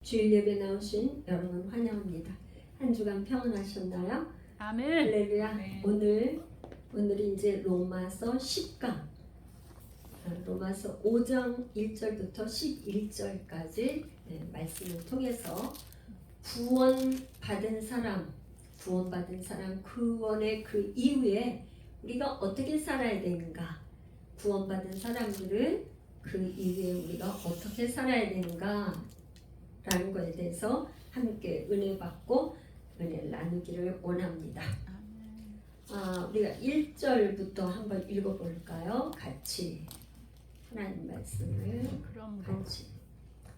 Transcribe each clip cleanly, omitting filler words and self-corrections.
주일 예배 나오신 여러분 환영합니다. 한 주간 평안하셨나요? 아멘. 할렐루야. 아멘. 오늘이 이제 로마서 10강, 로마서 5장 1절부터 11절까지 말씀을 통해서 구원받은 사람, 구원의 그 이후에 우리가 어떻게 살아야 되는가, 구원받은 사람들은 그 이후에 우리가 어떻게 살아야 되는가 라는 것에 대해서 함께 은혜 받고 은혜를 나누기를 원합니다. 우리가 1절부터 한번 읽어볼까요? 같이 하나님 말씀을 같이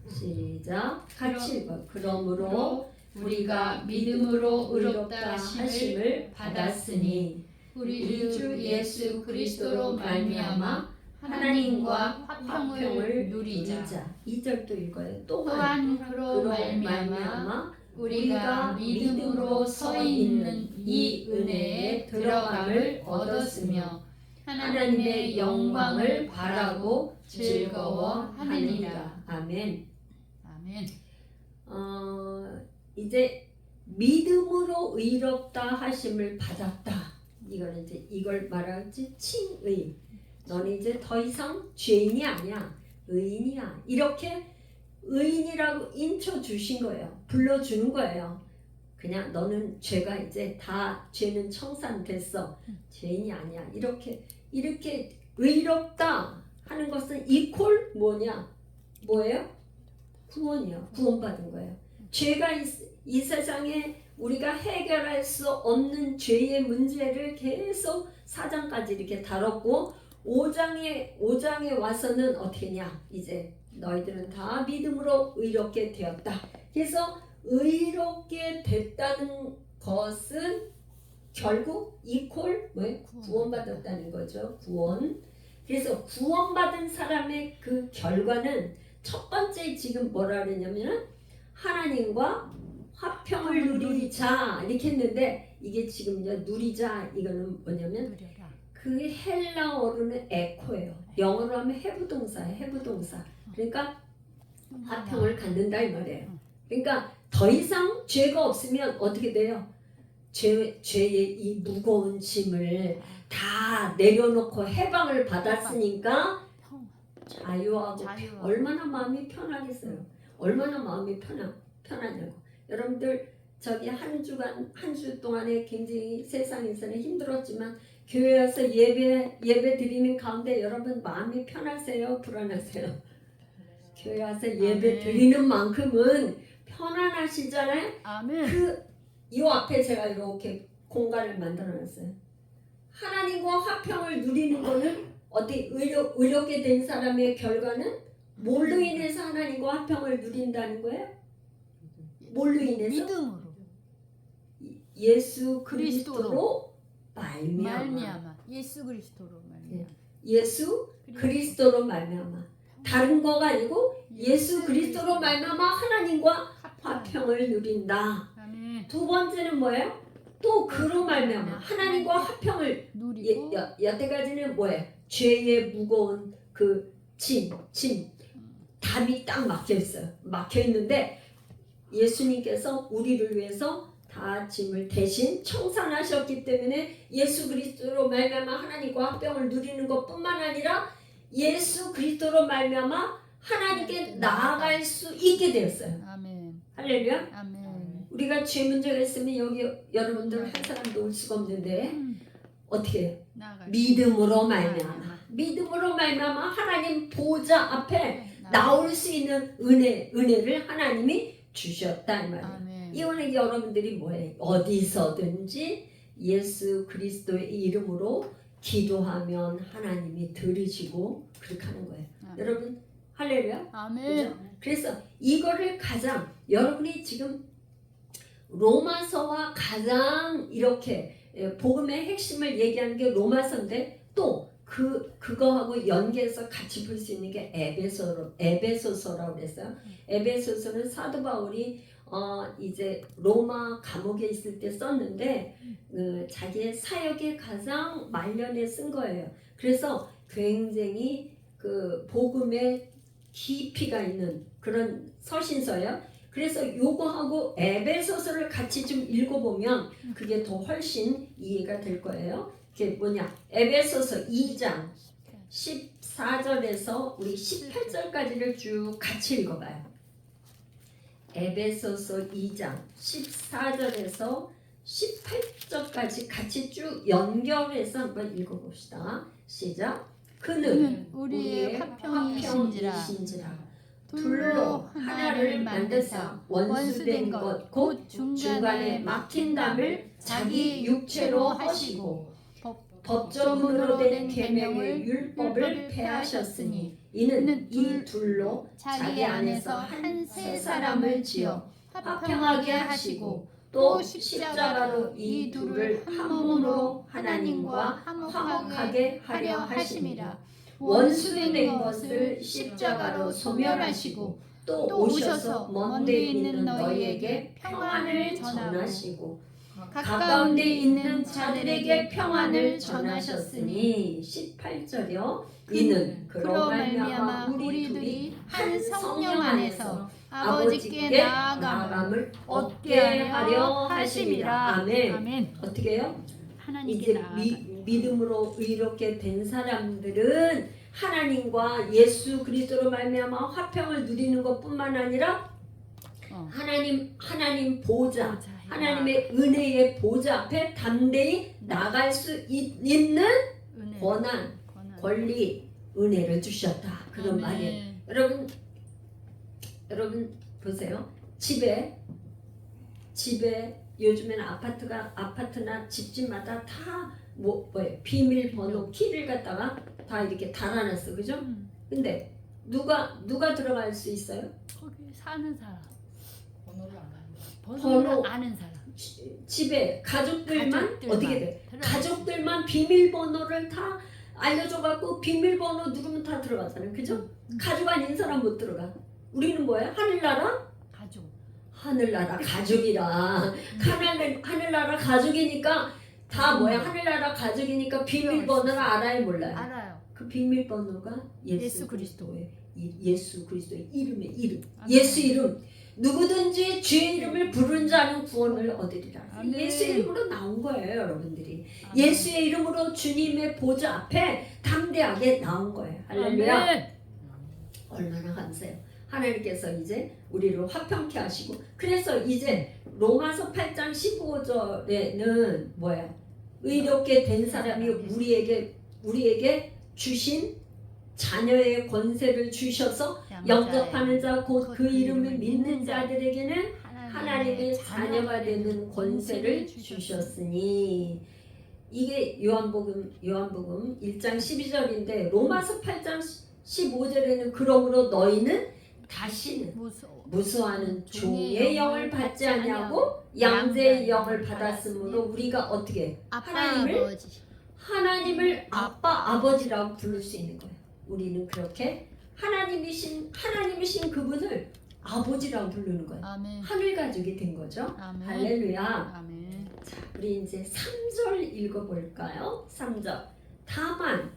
시작. 같이 읽어. 그러므로 우리가 믿음으로 의롭다 하심을 받았으니 우리 주 예수 그리스도로 말미암아 하나님과 화평을 누리자. 2절도 읽어요. 또한 그로 말미암아 우리가 믿음으로 서 있는 이 은혜에 들어감을 얻었으며 하나님의 영광을 바라고 즐거워하느니라. 아멘. 아멘. 이제 믿음으로 의롭다 하심을 받았다. 이거는 이제 이걸 말하지 칭의. 너는 이제 더 이상 죄인이 아니야, 의인이야. 이렇게 의인이라고 인쳐 주신 거예요. 불러주는 거예요. 그냥 너는 죄가 이제 다 죄는 청산됐어. 죄인이 아니야. 이렇게 의롭다 하는 것은 이퀄 뭐예요? 구원이요. 구원받은 거예요. 죄가 이 세상에 우리가 해결할 수 없는 죄의 문제를 계속 4장까지 이렇게 다뤘고 5장에 와서는 어떻게 했냐? 이제 너희들은 다 믿음으로 의롭게 되었다. 그래서 의롭게 됐다는 것은 결국 이퀄 구원받았다는 거죠. 구원. 그래서 구원받은 사람의 그 결과는 첫 번째 지금 뭐라 그랬냐면은 하나님과 화평을 누리자 이렇게 했는데 이게 지금 이제 누리자 이거는 뭐냐면 그 헬라어로는 에코예요. 영어로 하면 해부동사예요. 해부동사. 그러니까 화평을 갖는다 이 말이에요. 그러니까 더 이상 죄가 없으면 어떻게 돼요? 죄의 이 무거운 짐을 다 내려놓고 해방을 받았으니까 자유하고 얼마나 마음이 편하겠어요. 얼마나 마음이 편하냐고. 여러분들 저기 한 주 동안에 굉장히 세상에서는 힘들었지만 교회 와서 예배 드리는 가운데 여러분 마음이 편하세요? 불안하세요? 교회 와서 예배 드리는 만큼은 편안하시잖아요. 아멘. 이 앞에 제가 이렇게 공간을 만들어놨어요. 하나님과 화평을 누리는 거는 어떻게 의롭게 된 사람의 결과는 뭘로 인해서 하나님과 화평을 누린다는 거예요? 뭘로 인해서? 믿음으로. 예수 그리스도로 말미암아. 예수 그리스도로 말미암아. 예수 그리스도로 말미암아. 다른 거가 아니고 예수 그리스도로 말미암아 하나님과 화평을 누린다. 아멘. 두 번째는 뭐예요? 또 그로 말미암아 하나님과 화평을 누리고 여태까지는 뭐예요? 죄의 무거운 그 짐 담이 딱 막혀 있어요. 막혀 있는데 예수님께서 우리를 위해서 다 짐을 대신 청산하셨기 때문에 예수 그리스도로 말미암아 하나님과 화평을 누리는 것뿐만 아니라 예수 그리스도로 말미암아 하나님께 나아갈 수 있게 되었어요. 아멘. 할렐루야. 아멘. 우리가 죄 문제가 있으면 여기 여러분들 한 사람도 올 수가 없는데 어떻게 해요? 믿음으로 말미암아 하나님 보좌 앞에 나올 수 있는 은혜를 하나님이 주셨다 이 말이에요. 이거는 여러분들이 뭐예요? 어디서든지 예수 그리스도의 이름으로 기도하면 하나님이 들으시고 그렇게 하는 거예요. 여러분 할렐루야. 아멘. 그래서 이거를 가장 여러분이 지금 로마서와 가장 이렇게 복음의 핵심을 얘기하는 게 로마서인데 또 그거하고 연계해서 같이 볼 수 있는 게 에베소서라고 그랬어요. 에베소서는 사도 바울이 이제 로마 감옥에 있을 때 썼는데 자기의 사역의 가장 말년에 쓴 거예요. 그래서 굉장히 그 복음의 깊이가 있는 그런 서신서예요. 그래서 요거하고 에베소서를 같이 좀 읽어보면 그게 더 훨씬 이해가 될 거예요. 그게 뭐냐? 에베소서 2장 14절에서 우리 18절까지를 쭉 같이 읽어봐요. 에베소서 2장 14절에서 18절까지 같이 쭉 연결해서 한번 읽어봅시다. 시작. 그는 우리의 화평이신지라 둘로 하나를 만드사 원수된 것 곧 중간에 막힌 담을 자기 육체로 하시고 법정으로 된 계명을 율법을 폐하셨으니 이는 이 둘로 자기 안에서 한 새 사람을 지어 화평하게 하시고 또 십자가로 이 둘을 한 몸으로 하나님과 화목하게 하려 하심이라. 원수된 것을 십자가로 소멸하시고 또 오셔서 먼 데 있는 너희에게 평안을 전하시고 가까운 데 있는 자들에게 평안을 전하셨으니 18절이요. 이는 그로 말미암아 우리들이 한 성령 안에서 아버지께 나아감을 얻게 하려 하심이라. 아멘. 아멘. 어떻게 해요? 하나님께 이제 나아가. 믿음으로 의롭게 된 사람들은 하나님과 예수 그리스도로 말미암아 화평을 누리는 것뿐만 아니라 하나님 보좌, 하나님의 은혜의 보좌 앞에 담대히 나갈 수 있는 권한, 권리, 은혜를 주셨다. 그런 말이에요. 여러분 보세요. 집에 요즘에는 아파트나 집집마다 다 뭐예요? 비밀번호 키를 갖다가 다 이렇게 달아놨어, 그죠? 근데 누가 들어갈 수 있어요? 거기 사는 사람. 번호를 번호를 아는 사람. 집에 가족들만 어떻게 돼? 가족들만 비밀번호를 다 알려줘갖고 비밀번호 누르면 다 들어가잖아요, 그죠? 가족 아닌 사람 못 들어가. 우리는 뭐야? 하늘나라? 가족. 하늘나라 가족이라. 하늘나라 가족이니까 다 뭐야? 하늘나라 가족이니까 비밀번호를 알아요, 몰라요? 알아요. 그 비밀번호가 예수 그리스도. 예수 그리스도의 이름의 이름. 아멘. 예수 이름. 누구든지 주의 이름을 부른 자는 구원을 얻으리라. 아멘. 예수 이름으로 나온 거예요, 여러분들이. 아멘. 예수의 이름으로 주님의 보좌 앞에 담대하게 나온 거예요. 할렐루야. 아멘. 얼마나 감사해요. 하나님께서 이제 우리를 화평케 하시고, 그래서 이제 로마서 8장 15절에는 뭐야? 의롭게 된 사람이 우리에게 주신 자녀의 권세를 주셔서 영접하는 자 곧 그 이름을 믿는 자들에게는 하나님의 자녀가 되는 권세를 주셨으니, 이게 요한복음 1장 12절인데 로마서 8장 15절에는 그러므로 너희는 다시는 무수하는 종의 영을 받지 아니하고 양자의 영을 받았으므로 우리가 어떻게 하나님을 아빠 아버지라고 부를 수 있는 거예요. 우리는 그렇게 하나님이신 그분을 아버지라고 부르는 거예요. 아멘. 하늘 가족이 된 거죠. 아멘. 할렐루야. 아멘. 자, 우리 이제 3절 읽어볼까요? 3절. 다만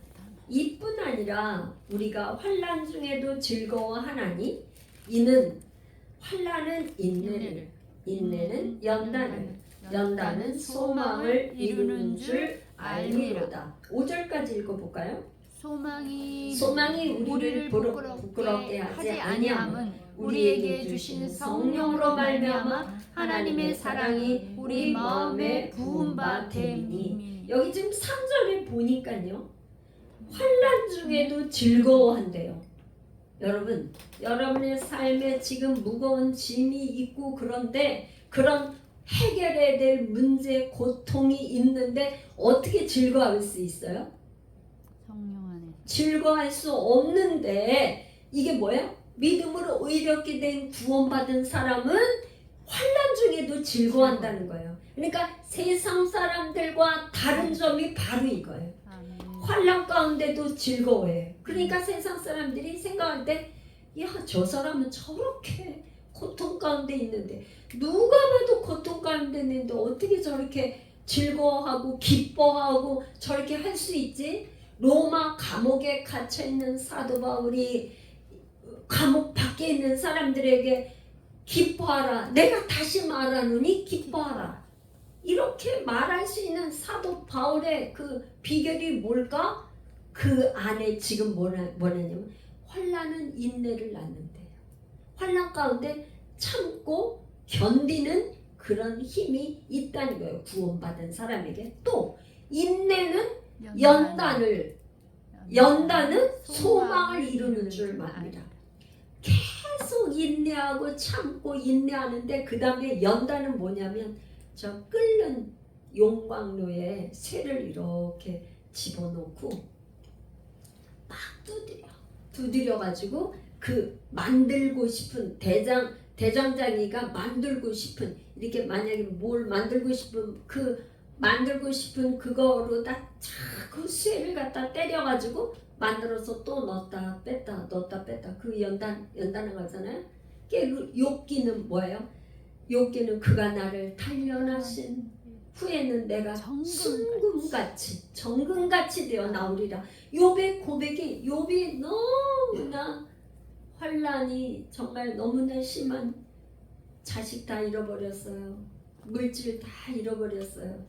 이뿐 아니라 우리가 환난 중에도 즐거워하나니 이는 환난은 인내를, 인내는 연단은 소망을 이루는 줄 알미로다. 5절까지 읽어볼까요? 소망이 우리를 부끄럽게 하지 아니함은 우리에게 주신 성령으로 말미암아 하나님의 사랑이 우리 마음에 부은 바 됨이니. 여기 지금 3절에 보니까요, 환난 중에도 즐거워한대요. 여러분, 여러분의 삶에 지금 무거운 짐이 있고 그런데 그런 해결해야 될 문제, 고통이 있는데 어떻게 즐거워할 수 있어요? 성령 안에 즐거워할 수 없는데, 이게 뭐야? 믿음으로 의롭게 된 구원받은 사람은 환난 중에도 즐거워한다는 거예요. 그러니까 세상 사람들과 다른 점이 바로 이거예요. 환난 가운데도 즐거워해. 그러니까 세상 사람들이 생각할 때, 야, 저 사람은 저렇게 고통 가운데 있는데, 누가 봐도 고통 가운데 있는데 어떻게 저렇게 즐거워하고 기뻐하고 저렇게 할 수 있지? 로마 감옥에 갇혀 있는 사도 바울이 감옥 밖에 있는 사람들에게 기뻐하라. 내가 다시 말하노니 기뻐하라. 이렇게 말할 수 있는 사도 바울의 그 비결이 뭘까? 그 안에 지금 뭐냐면 환난은 인내를 낳는데요. 환난 가운데 참고 견디는 그런 힘이 있다는 거예요. 구원받은 사람에게. 또 인내는 연단은 소망을 이루는 줄 압니다. 계속 인내하고 참고 인내하는데 그 다음에 연단은 뭐냐면 저 끓는 용광로에 쇠를 이렇게 집어넣고 막 두드려 가지고 그 만들고 싶은 대장장이가 만들고 싶은 이렇게 만약에 뭘 만들고 싶은 그거로다 자꾸 쇠를 갖다 때려 가지고 만들어서 또 넣었다 뺐다 그 연단을 하잖아요. 욥기는 뭐예요? 욥기는 그가 나를 단련하신 후에는 내가 정금같이 되어 나오리라. 욥의 고백이 욥이 너무나 환난이 정말 너무나 심한 자식 다 잃어버렸어요. 물질 다 잃어버렸어요.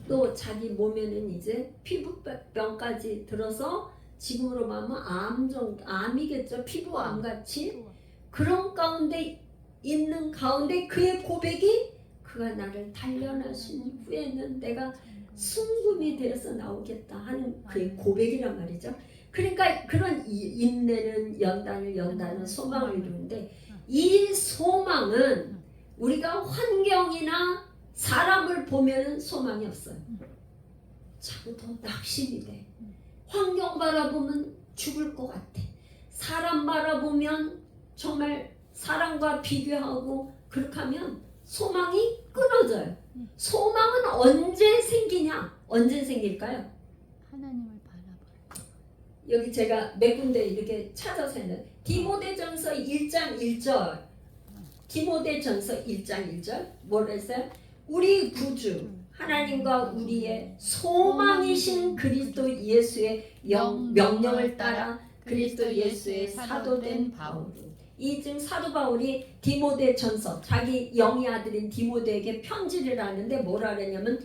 또 자기 몸에는 이제 피부병까지 들어서 지금으로 말하면 암이겠죠. 피부암같이 그런 가운데 있는 가운데 그의 고백이 그가 나를 단련하신 후에는 내가 순금이 되어서 나오겠다 하는 그의 고백이란 말이죠. 그러니까 그런 인내는 연단은 소망을 이루는데 이 소망은 우리가 환경이나 사람을 보면은 소망이 없어요. 자꾸 더 낙심이 돼. 환경 바라보면 죽을 것 같아. 사람 바라보면 정말 사람과 비교하고 그렇게 하면 소망이 끊어져요. 소망은 언제 생기냐? 언제 생길까요? 하나님을 바라봐. 여기 제가 몇 군데 이렇게 찾아서 했는데 디모데전서 1장 1절 디모데전서 1장 1절 뭐라 했어요? 우리 구주 하나님과 우리의 소망이신 그리스도 예수의 명령을 따라 그리스도 예수의 사도된 바울. 이 지금 사도 바울이 디모데전서 자기 영의 아들인 디모데에게 편지를 하는데 뭐라 그랬냐면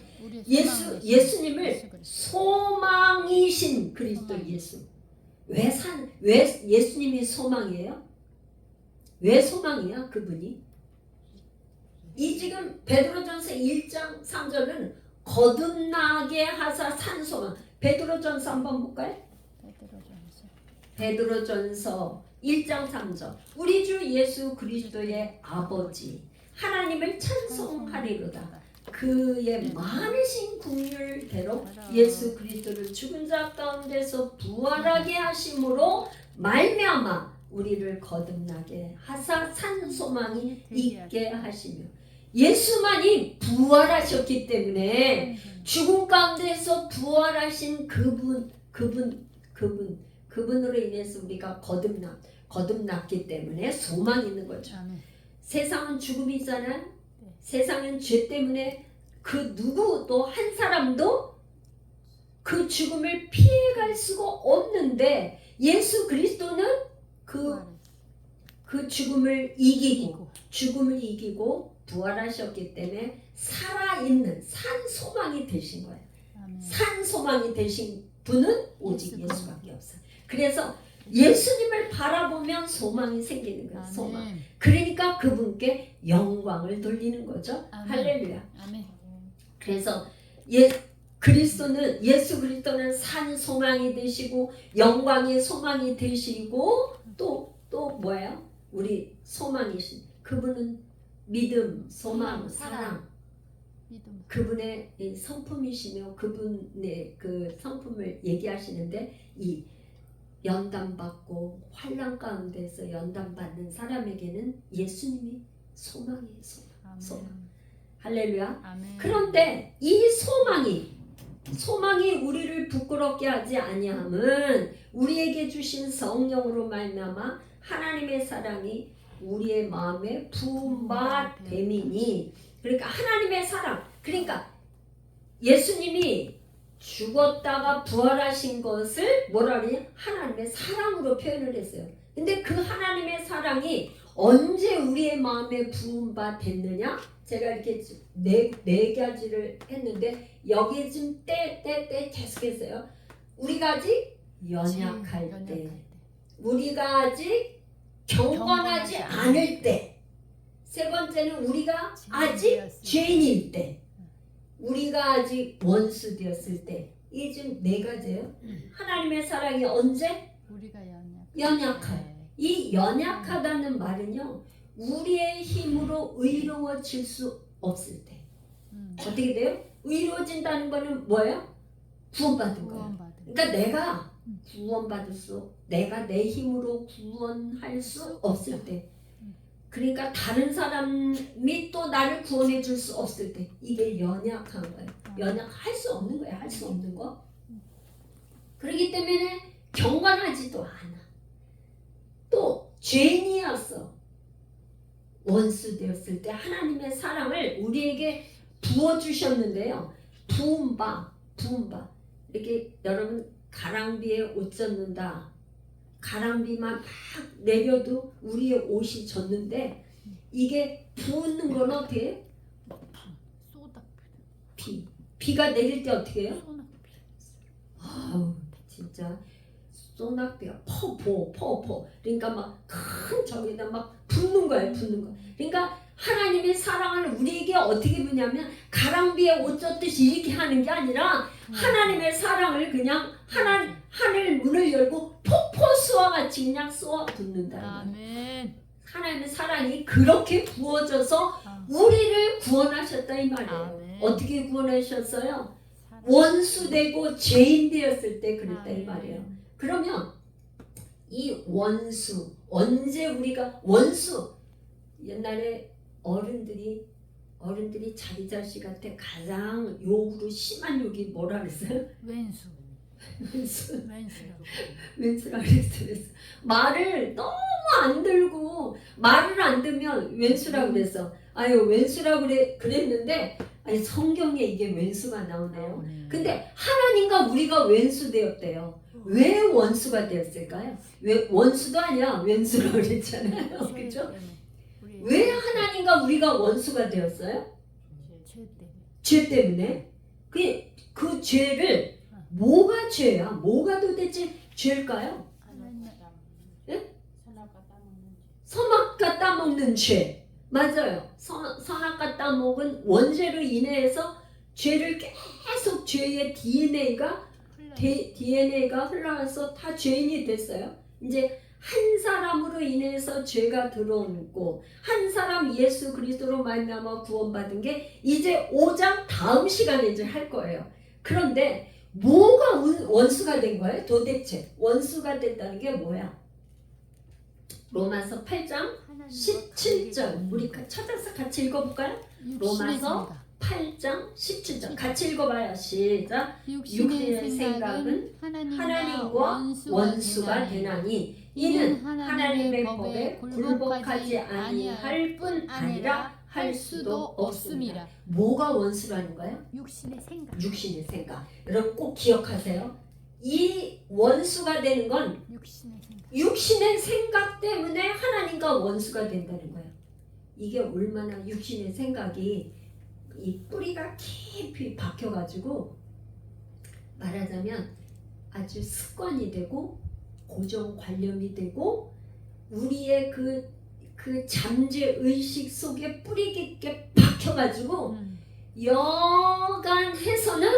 예수님을 소망이신 그리스도 예수. 왜 예수님이 소망이에요? 왜 소망이야 그분이? 이 지금 베드로전서 1장 3절은 거듭나게 하사 산 소망. 베드로전서 한번 볼까요? 베드로전서 1장 3절 우리 주 예수 그리스도의 아버지 하나님을 찬송하리로다. 그의 많으신 긍휼대로 예수 그리스도를 죽은 자 가운데서 부활하게 하심으로 말미암아 우리를 거듭나게 하사 산 소망이 있게 하시며 예수만이 부활하셨기 때문에 죽음 가운데서 부활하신 그분으로 인해서 우리가 거듭났기 때문에 소망이 있는 거죠. 세상은 죽음이잖아요. 세상은 죄 때문에 그 누구도 한 사람도 그 죽음을 피해갈 수가 없는데 예수 그리스도는 그 죽음을 이기고 부활하셨기 때문에 살아있는 산 소망이 되신 거예요. 산 소망이 되신 분은 오직 예수밖에 없어요. 그래서 예수님을 바라보면 소망이 생기는 거예요. 소망. 그러니까 그분께 영광을 돌리는 거죠. 할렐루야. 그래서 예수 그리스도는 산 소망이 되시고 영광의 소망이 되시고 또 뭐예요? 우리 소망이신 그분은 믿음, 소망, 사랑. 그분의 성품이시며 그분의 그 성품을 얘기하시는데 이 연단받고 환난 가운데서 연단받는 사람에게는 예수님이 소망이에요. 소망. 할렐루야. 그런데 이 소망이 우리를 부끄럽게 하지 아니함은 우리에게 주신 성령으로 말미암아 하나님의 사랑이 우리의 마음에 부음받됨이니. 그러니까 하나님의 사랑. 그러니까 예수님이 죽었다가 부활하신 것을 뭐라 그러냐? 하나님의 사랑으로 표현을 했어요. 근데 그 하나님의 사랑이 언제 우리의 마음에 부은 바 됐느냐? 제가 이렇게 네 가지를 했는데 여기에 지금 때 계속했어요. 우리가 아직 연약할 때, 우리가 아직 경건하지 않을 때, 세 번째는 우리가 아직 죄인일 때, 우리가 아직 원수 되었을 때. 이게 지금 네 가지예요. 하나님의 사랑이 언제? 우리가 연약할. 이 연약하다는 말은요, 우리의 힘으로 의로워질 수 없을 때. 어떻게 돼요? 의로워진다는 거는 뭐예요? 구원받은 거예요. 그러니까 내가 구원받을 수, 내가 내 힘으로 구원할 수 없을 때. 그러니까 다른 사람이 또 나를 구원해 줄 수 없을 때. 이게 연약한 거예요. 연약할 수 없는 거예요. 할 수 없는 거. 그렇기 때문에 경건하지도 않아. 또 죄인이었어. 원수 되었을 때 하나님의 사랑을 우리에게 부어주셨는데요. 부은 바. 이렇게 여러분 가랑비에 옷 젖는다. 가랑비만 막 내려도 우리의 옷이 젖는데 이게 부는 건 어떻게 해요? 비가 내릴 때 어떻게 해요? 아우 진짜 소낙비가 퍼 그러니까 막 큰 저기다 막 붓는 거예요. 그러니까 하나님의 사랑을 우리에게 어떻게 부냐면 가랑비에 옷 젖듯이 이렇게 하는 게 아니라 하나님의 사랑을 그냥 하늘 문을 열고 폭포수와 같이 그냥 쏘아 붓는다. 아멘. 하나님의 사랑이 그렇게 부어져서 우리를 구원하셨다 이 말이에요. 아멘. 어떻게 구원하셨어요? 원수되고 죄인 되었을 때 그랬다 이 말이에요. 그러면 이 원수, 언제 우리가 원수, 옛날에 어른들이 자기 자식한테 가장 욕으로 심한 욕이 뭐라 그랬어요? 왼수라 그랬어요. 말을 너무 안 들고 말을 안 들면 왼수라고 그랬어. 아유 왼수라고 그랬는데 아니 성경에 이게 왼수가 나오네요. 근데 하나님과 우리가 왼수 되었대요. 왜 원수가 되었을까요? 왜 원수도 아니야 왼수라고 그랬잖아요. 그렇죠? 왜 하나님과 우리가 원수가 되었어요? 죄 때문에. 그 죄를 뭐가 죄야? 뭐가 도대체 죄일까요? 선악과 따먹는 죄. 맞아요. 선악과 따먹은 원죄로 인해서 죄를 계속 죄의 DNA가 흘러가서 다 죄인이 됐어요. 이제 한 사람으로 인해서 죄가 들어오고 한 사람 예수 그리스도로 말미암아 구원받은 게 이제 5장 다음 시간에 이제 할 거예요. 그런데 뭐가 원수가 된 거예요? 도대체 원수가 됐다는 게 뭐야? 로마서 8장 17절 우리 찾아서 같이 읽어볼까요? 로마서 8장 17절 같이 읽어봐요. 시작. 육신의 생각은 하나님과 원수가 되나니 이는 하나님의 법에 굴복하지 아니할 뿐 아니라 할 수도 없습니다. 뭐가 원수라는 거예요? 육신의 생각. 여러분 꼭 기억하세요. 이 원수가 되는 건 육신의 생각 때문에 하나님과 원수가 된다는 거예요. 이게 얼마나 육신의 생각이 이 뿌리가 깊이 박혀가지고 말하자면 아주 습관이 되고 고정관념이 되고 우리의 그 잠재의식 속에 뿌리 깊게 박혀가지고 여간해서는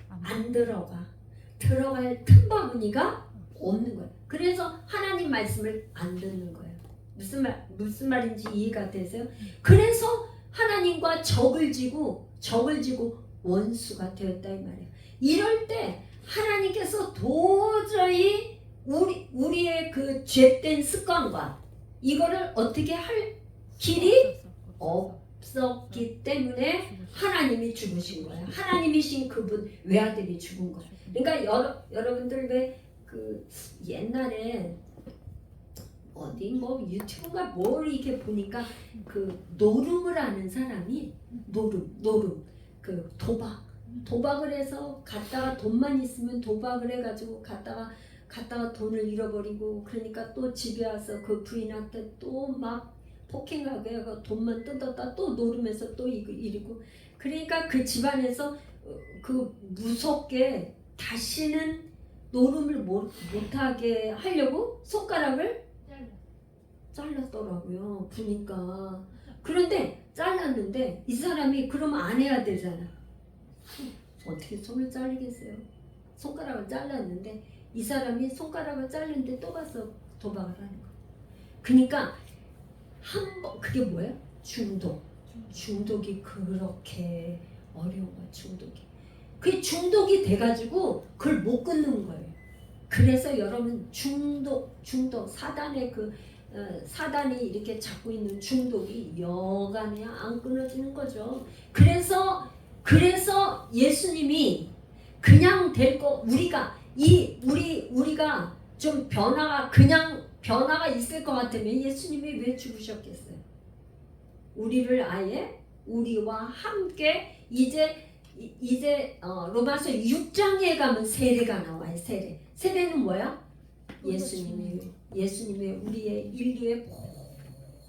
안 들어갈 틈바구니가 없는 거예요. 그래서 하나님 말씀을 안 듣는 거예요. 무슨 말인지 이해가 되세요? 그래서 하나님과 적을 지고 원수가 되었다 이 말이에요. 이럴 때 하나님께서 도저히 우리의 그 죄된 습관과 이거를 어떻게 할 길이 없었기 때문에 하나님이 죽으신 거예요. 하나님이신 그분 외아들이 죽은 거예요. 그러니까 여러분들 왜 그 옛날에 어디 뭐 유튜브가 뭘 이렇게 보니까 그 노름을 하는 사람이 노름 그 도박을 해서 갔다가 돈만 있으면 도박을 해가지고 갔다가 갔다가 돈을 잃어버리고 그러니까 또 집에 와서 그 부인한테 또 막 폭행하게 하고 돈만 뜯었다 또 노르면서 또 이러고 그러니까 그 집안에서 그 무섭게 다시는 노름을 못하게 하려고 손가락을 잘랐더라고요. 보니까. 그런데 잘랐는데 이 사람이 그러면 안 해야 되잖아. 어떻게 손을 잘리겠어요? 손가락을 잘랐는데 이 사람이 손가락을 자르는데 또 가서 도박을 하는 거야. 그러니까 한 번 그게 뭐예요? 중독이 그렇게 어려운 거야. 그게 중독이 돼가지고 그걸 못 끊는 거예요. 그래서 여러분 중독 사단의 사단이 이렇게 잡고 있는 중독이 여간에 안 끊어지는 거죠. 그래서 예수님이 그냥 될 거 우리가 좀 변화가 있을 것 같으면 예수님이 왜 죽으셨겠어요? 우리를 아예 우리와 함께 이제 로마서 6장에 가면 세례가 나와요. 세례는 뭐야? 예수님이 우리의 인류의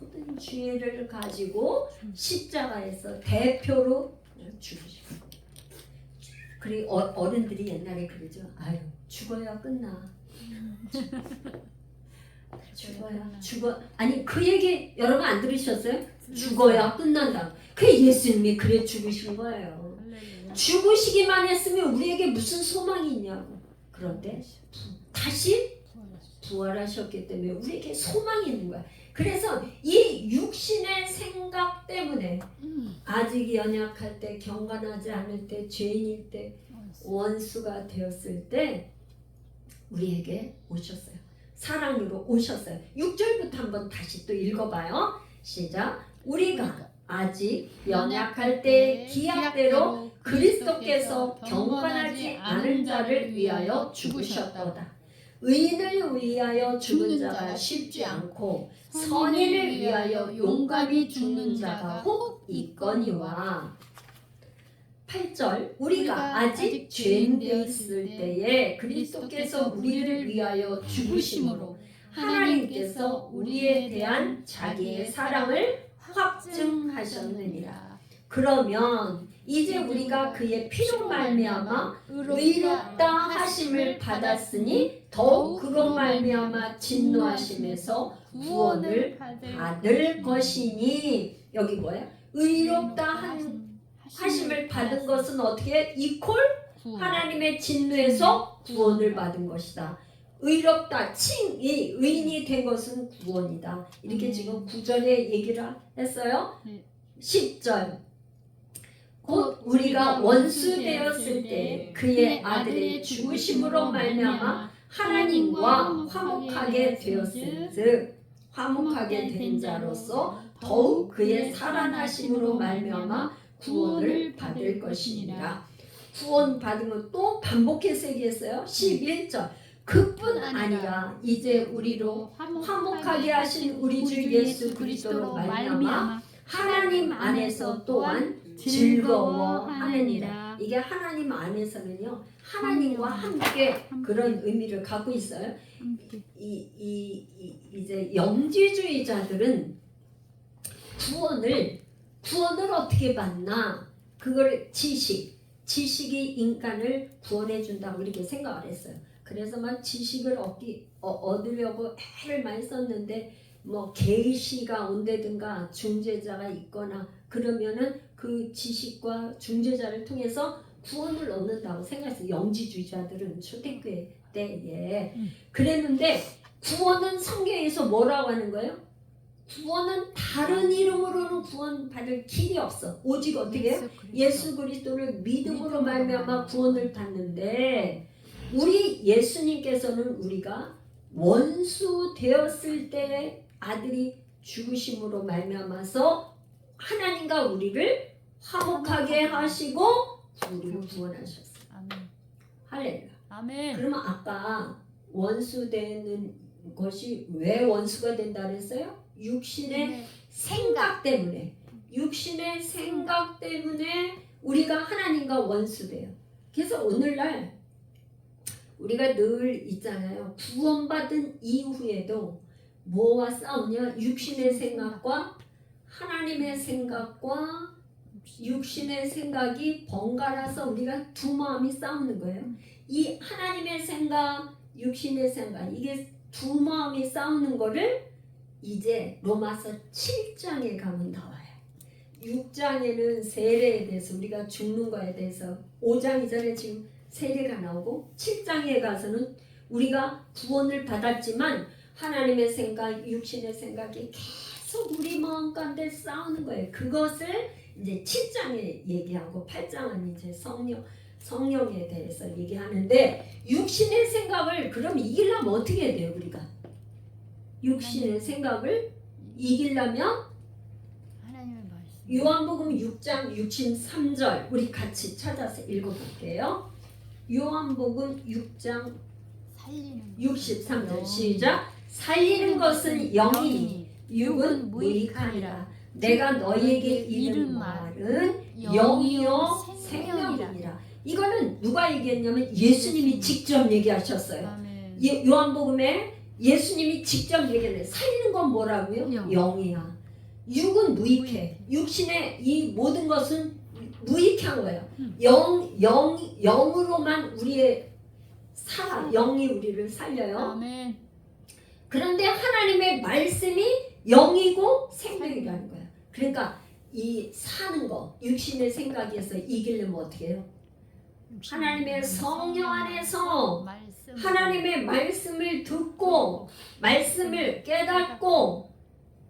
모든 죄를 가지고 십자가에서 대표로 죽으시고 그리고 어른들이 옛날에 그러죠. 아유 죽어야 끝나. 아니 그 얘기 여러분 안 들으셨어요? 죽어야 끝난다. 그 예수님이 그래 죽으신 거예요. 죽으시기만 했으면 우리에게 무슨 소망이 있냐고. 그런데 다시 부활하셨기 때문에 우리에게 소망이 있는 거야. 그래서 이 육신의 생각 때문에 아직 연약할 때, 경건하지 않을 때, 죄인일 때, 원수가 되었을 때 우리에게 오셨어요. 사랑으로 오셨어요. 6절부터 한번 다시 또 읽어봐요. 시작. 우리가 아직 연약할 때 기약대로 그리스도께서 경건하지 않은 자를 위하여 죽으셨도다. 의인을 위하여 죽은 자가 쉽지 않고 선인을 위하여 용감히 죽는 자가 혹 있거니와. 8절 우리가 아직 죄인 되었을 때에 그리스도께서 우리를 위하여 죽으심으로 하나님께서 우리에 대한 자기의 사랑을 확증하셨느니라. 그러면 이제 우리가 그의 피로 말미암아 의롭다 하심을 받았으니 더욱 그로 말미암아 진노하심에서 구원을 받을 것이니. 여기 뭐야? 의롭다 하심을 받은 것은 어떻게? 이퀄 하나님의 진노에서 구원을 받은 것이다. 의롭다, 칭이 의인이 된 것은 구원이다. 이렇게 지금 9절에 얘기를 했어요. 10절 곧 우리가 원수 되었을 때 그의 아들의 죽으심으로 말미암아 하나님과 화목하게 되었은즉 화목하게 된 자로서 더욱 그의 살아나심으로 말미암아 구원을 받을 것이니라. 구원 받은 건 또 반복해서 얘기했어요. 11절 그뿐 아니라 이제 우리로 화목하게 하신 우리 주 예수 그리스도로 말미암아 하나님 안에서 또한 즐거워하느니라. 이게 하나님 안에서는요, 하나님과 함께 그런 의미를 갖고 있어요. 이제 영지주의자들은 구원을 어떻게 받나? 그걸 지식이 인간을 구원해 준다고 이렇게 생각을 했어요. 그래서 막 지식을 얻으려고 애를 많이 썼는데 뭐 계시가 온다든가 중재자가 있거나 그러면은 그 지식과 중재자를 통해서 구원을 얻는다고 생각했어요. 영지주의자들은 초대교회 때에 그랬는데 구원은 성경에서 뭐라고 하는 거예요? 구원은 다른 이름으로는 구원받을 길이 없어. 오직 어떻게 해요? 예수 그리스도를 믿음으로 말미암아 구원을 받는데 우리 예수님께서는 우리가 원수 되었을 때 아들이 죽으심으로 말미암아서 하나님과 우리를 화목하게 하시고 우리를 구원하셨어요. 아멘. 할렐루야. 아멘. 그러면 아까 원수 되는 것이 왜 원수가 된다 그랬어요? 육신의 생각 때문에 우리가 하나님과 원수돼요. 그래서 오늘날 우리가 늘 있잖아요. 구원받은 이후에도 뭐와 싸우냐? 육신의 생각과 하나님의 생각과 육신의 생각이 번갈아서 우리가 두 마음이 싸우는 거예요. 이 하나님의 생각, 육신의 생각, 이게 두 마음이 싸우는 거를 이제 로마서 7장에 가면 나와요. 6장에는 세례에 대해서 우리가 죽는 거에 대해서 5장 이전에 지금 세례가 나오고 7장에 가서는 우리가 구원을 받았지만 하나님의 생각, 육신의 생각이 계속 우리 마음 가운데 싸우는 거예요. 그것을 이제 7장에 얘기하고 8장은 이제 성령에 대해서 얘기하는데 육신의 생각을 그럼 이기려면 어떻게 해야 돼요 우리가? 육신의 생각을 이기려면 하나님의 말씀. 요한복음 6장 63절 우리 같이 찾아서 읽어볼게요. 요한복음 6장 살리는 63절 시작. 살리는 것은 영이니 육은 무익하니라. 내가 너희에게 이른 말은 영이요 생명이니라. 이거는 누가 얘기했냐면 예수님이 직접 얘기하셨어요. 아멘. 요한복음에 예수님이 직접 얘기했어요. 살리는 건 뭐라고요? 영이야. 육은 무익해. 육신의 이 모든 것은 무익한 거예요. 영으로만 우리의 영이 우리를 살려요. 아멘. 그런데 하나님의 말씀이 영이고 생명이라는 거야. 그러니까 이 사는 거, 육신의 생각에서 이기려면 어떻게 해요? 하나님의 성령 안에서 하나님의 말씀을 듣고 말씀을 깨닫고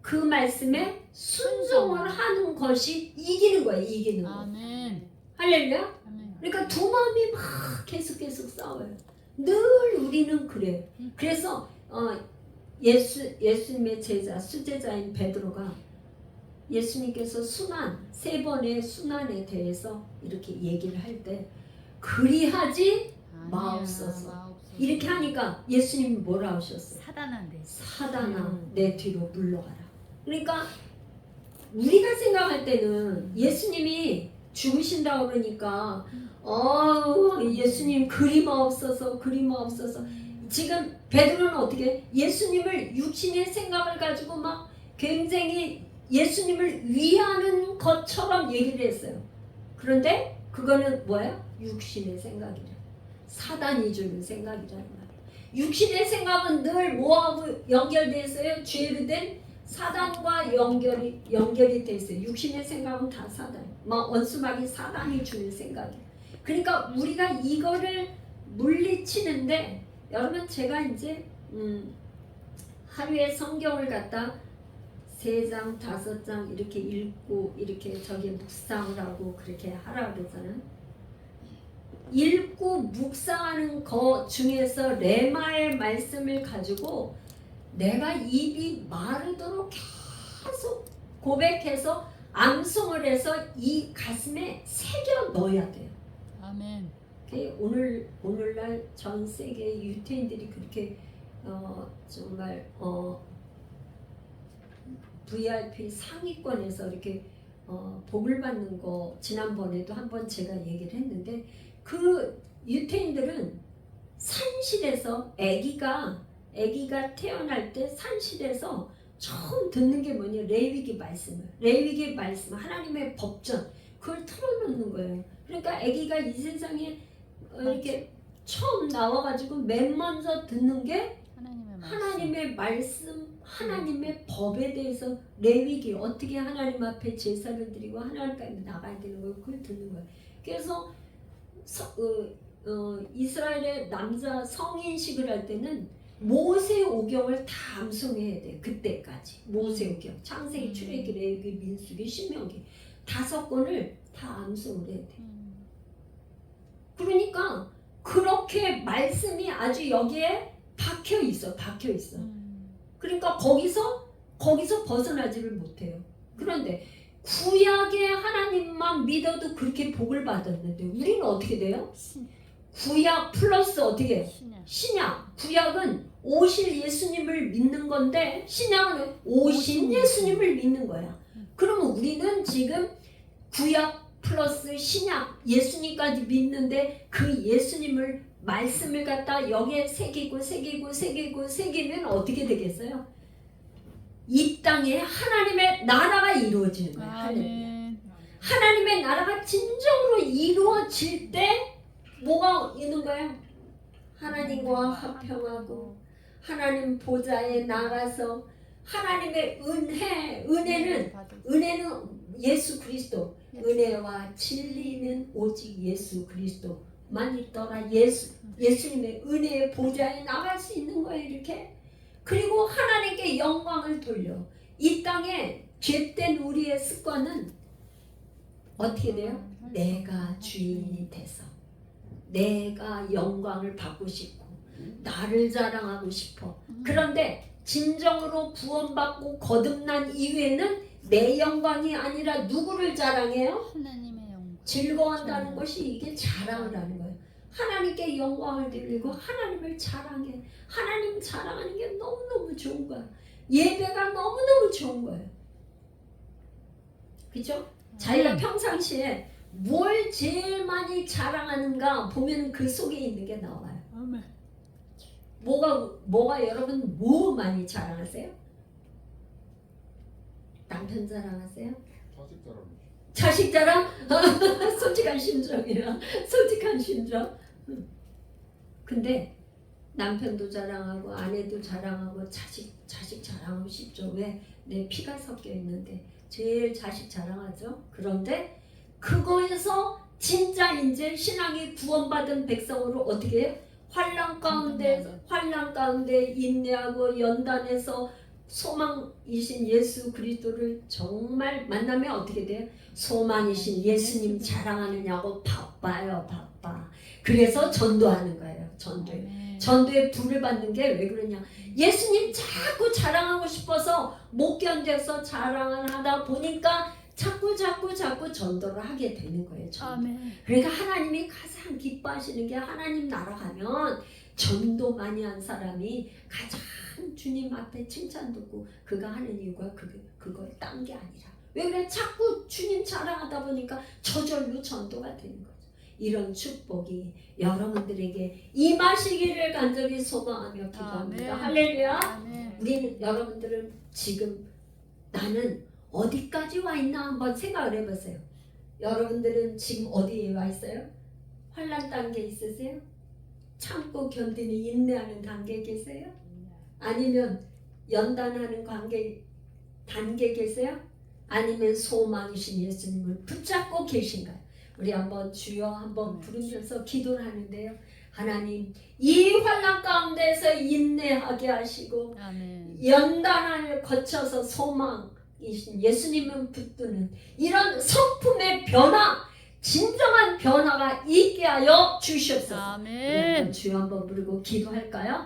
그 말씀에 순종을 하는 것이 이기는 거예요. 이기는 거. 아멘. 할렐루야. 아멘. 그러니까 두 마음이 막 계속 싸워요. 늘 우리는 그래요. 그래서 예수님의 제자 수제자인 베드로가 예수님께서 순환 세 번의 순환에 대해서 이렇게 얘기를 할 때 그리하지 마옵소서 이렇게 하니까 예수님이 뭐라 하셨어요? 사단아 내 뒤로 물러가라. 그러니까 우리가 생각할 때는 예수님이 죽으신다고 그러니까 예수님 그리마옵소서 지금 베드로는 어떻게 예수님을 육신의 생각을 가지고 막 굉장히 예수님을 위하는 것처럼 얘기를 했어요. 그런데 그거는 뭐예요? 육신의 생각이라. 사단이 주는 생각이라는 말이에요. 육신의 생각은 늘 뭐하고 연결되어 있어요? 죄로 된 사단과 연결이 돼 있어요. 육신의 생각은 다 사단. 원수막이 사단이 주는 생각이에요. 그러니까 우리가 이거를 물리치는데 여러분 제가 이제 하루에 성경을 갖다 3장, 5장 이렇게 읽고 이렇게 저기 묵상을 하고 그렇게 하라 그러잖아요. 읽고 묵상하는 것 중에서 레마의 말씀을 가지고 내가 입이 마르도록 계속 고백해서 암송을 해서 이 가슴에 새겨 넣어야 돼요. 아멘. 오늘날 전 세계 유태인들이 그렇게 정말 VIP 상위권에서 이렇게 복을 받는 거 지난번에도 한번 제가 얘기를 했는데 그 유태인들은 산실에서 아기가 태어날 때 산실에서 처음 듣는 게 뭐냐 레위기 말씀 하나님의 법전 그걸 틀어놓는 거예요. 그러니까 아기가 이 세상에 이렇게 처음 나와가지고 맨 먼저 듣는 게 하나님의 말씀, 하나님의 법에 대해서 레위기 어떻게 하나님 앞에 제사를 드리고 하나님께 나가야 되는 걸 그걸 듣는 거예요. 그래서 이스라엘의 남자 성인식을 할 때는 모세오경을 다 암송해야 돼. 그때까지 모세오경, 창세기, 출애굽기, 레위기, 민수기, 신명기 5권을 다 암송을 해야 돼. 그러니까 그렇게 말씀이 아주 여기에 박혀 있어. 그러니까 거기서 벗어나지를 못해요. 그런데 구약의 하나님만 믿어도 그렇게 복을 받았는데 우리는 어떻게 돼요? 구약 플러스 어떻게 해요? 신약. 구약은 오실 예수님을 믿는 건데 신약은 오신 예수님을 믿는 거야. 그러면 우리는 지금 구약 플러스 신약 예수님까지 믿는데 그 예수님을 말씀을 갖다 여기에 새기면 어떻게 되겠어요? 이 땅에 하나님의 나라가 이루어지는 거예요. 아멘. 하나님의 나라가 진정으로 이루어질 때 뭐가 있는 거예요? 하나님과 화평하고 하나님 보좌에 나가서 하나님의 은혜는 예수 그리스도, 은혜와 진리는 오직 예수 그리스도만 있더라. 예수님의 은혜의 보좌에 나갈 수 있는 거예요. 이렇게. 그리고 하나님께 영광을 돌려. 이 땅에 죄된 우리의 습관은 어떻게 돼요? 내가 주인이 돼서 내가 영광을 받고 싶고 나를 자랑하고 싶어. 그런데 진정으로 구원받고 거듭난 이후에는 내 영광이 아니라 누구를 자랑해요? 하나님의 영광. 즐거워한다는 것이 이게 자랑을 하는 거예요. 하나님께 영광을 돌리고 하나님을 자랑해. 하나님 자랑하는 게 너무너무 좋은 거야. 예배가 너무너무 좋은 거예요. 그죠? 자기가 평상시에 뭘 제일 많이 자랑하는가 보면 그 속에 있는 게 나와요. 아멘. 뭐가 여러분 뭐 많이 자랑하세요? 남편 자랑하세요? 자식 자랑? 솔직한 심정이야. 솔직한 심정. 근데 남편도 자랑하고 아내도 자랑하고 자식 자랑하고 싶죠. 왜? 내 피가 섞여 있는데 제일 자식 자랑하죠. 그런데 그거에서 진짜 이제 신앙이 구원받은 백성으로 어떻게 해요? 환난 가운데 인내하고 연단해서 소망이신 예수 그리스도를 정말 만나면 어떻게 돼요? 소망이신 예수님 자랑하느냐고 바빠요. 그래서 전도하는 거예요. 전도에 불을 받는 게 왜 그러냐? 예수님 자꾸 자랑하고 싶어서 못 견뎌서 자랑을 하다 보니까 자꾸 전도를 하게 되는 거예요. 아멘. 그러니까 하나님이 가장 기뻐하시는 게 하나님 나라 가면 전도 많이 한 사람이 가장 주님 앞에 칭찬 듣고 그가 하는 이유가 그걸 딴 게 아니라 왜 그래? 자꾸 주님 자랑하다 보니까 저절로 전도가 되는 거죠. 이런 축복이 여러분들에게 임하시기를 간절히 소망하며 기도합니다. 아멘. 할렐루야. 아멘. 우리는 여러분들은 지금 나는 어디까지 와 있나 한번 생각을 해보세요. 여러분들은 지금 어디에 와 있어요? 환난 단계 있으세요? 참고 견디는 인내하는 단계에 계세요? 아니면 연단하는 단계 계세요? 아니면 소망이신 예수님을 붙잡고 계신가요? 우리 한번 주여 한번 부르면서 기도를 하는데요. 하나님 이 환난 가운데서 인내하게 하시고 아멘. 연단을 거쳐서 소망이신 예수님을 붙드는 이런 성품의 변화, 진정한 변화가 있게 하여 주시옵소서. 아멘. 주여 한번 부르고 기도할까요?